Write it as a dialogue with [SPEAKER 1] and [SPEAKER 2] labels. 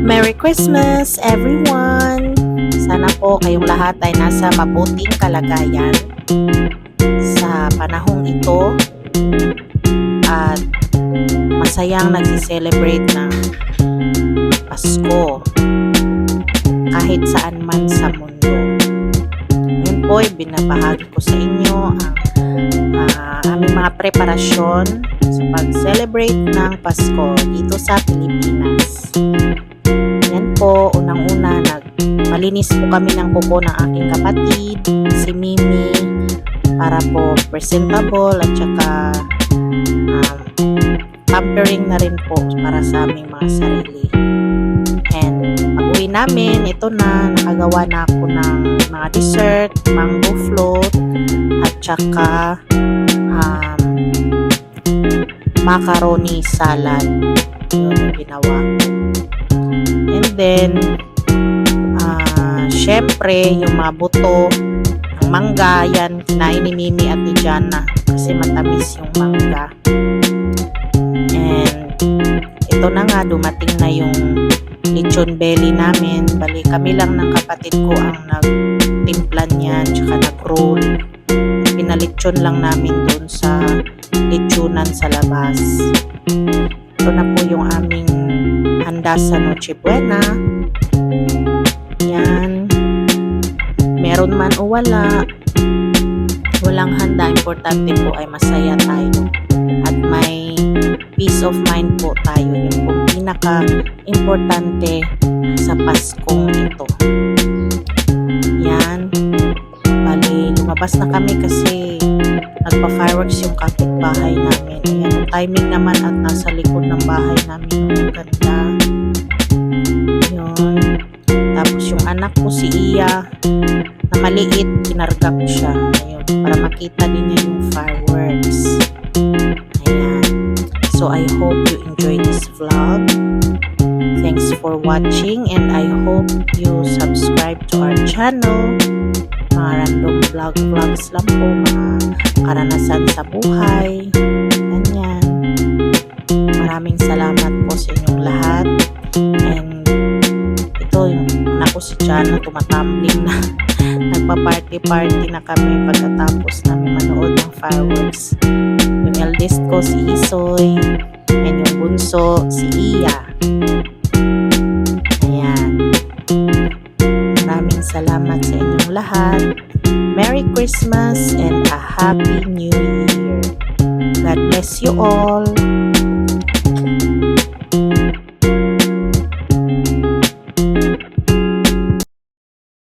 [SPEAKER 1] Merry Christmas everyone! Sana po kayong lahat ay nasa mabuting kalagayan sa panahong ito at masayang nagsiselebrate ng Pasko kahit saan man sa mundo. Ngayon po ay binabahagi ko sa inyo ang aming mga preparasyon sa pag-celebrate ng Pasko dito sa Pilipinas. Yan po, unang-una malinis po kami ng kuko ng aking kapatid, si Mimi, para po presentable at saka pampering na rin po para sa aming mga sarili. And pag-uwi namin, ito na, nakagawa na ako ng mga dessert, mango float, at saka macaroni salad. Yun yung ginawa ko. And then, syempre, yung mga buto ng mangga, yan, kinain ni Mimi at ni Jana kasi matamis yung mangga. And, ito na nga, dumating na yung lechon belly namin. Bali, kami lang ng kapatid ko ang nagtimplan yan, tsaka nag-roll. Pinalechon lang namin doon sa lechonan sa labas. Ito na po yung aming handa sa Noche Buena. Yan. Meron man o walang handa, importante po ay masaya tayo. At may peace of mind po tayo. Yun po pinaka-importante sa Paskong ito. Yan. Bali, lumabas na kami kasi nagpa-fireworks yung kapitbahay namin. Ayan, yung timing naman at nasa likod ng bahay namin. Ang ganda. Yun. Tapos yung anak ko, si Iya, na maliit, kinarga ko siya. Ayun, para makita din niya yung fireworks. Ayan. So, I hope you enjoy this vlog. Thanks for watching and I hope you subscribe to our channel. Mga random vlogs lang po, mga karanasan sa buhay. Ganyan. Maraming salamat po sa inyong lahat. And ito, yung anak ko si Jana, tumatumbling na. Nagpa-party na kami pagkatapos namin manood ng fireworks. Yung eldest ko, si Isoy. And yung bunso, si Iya. Ayan. Maraming salamat sa inyong lahat. Merry Christmas and a Happy New Year. God bless you all.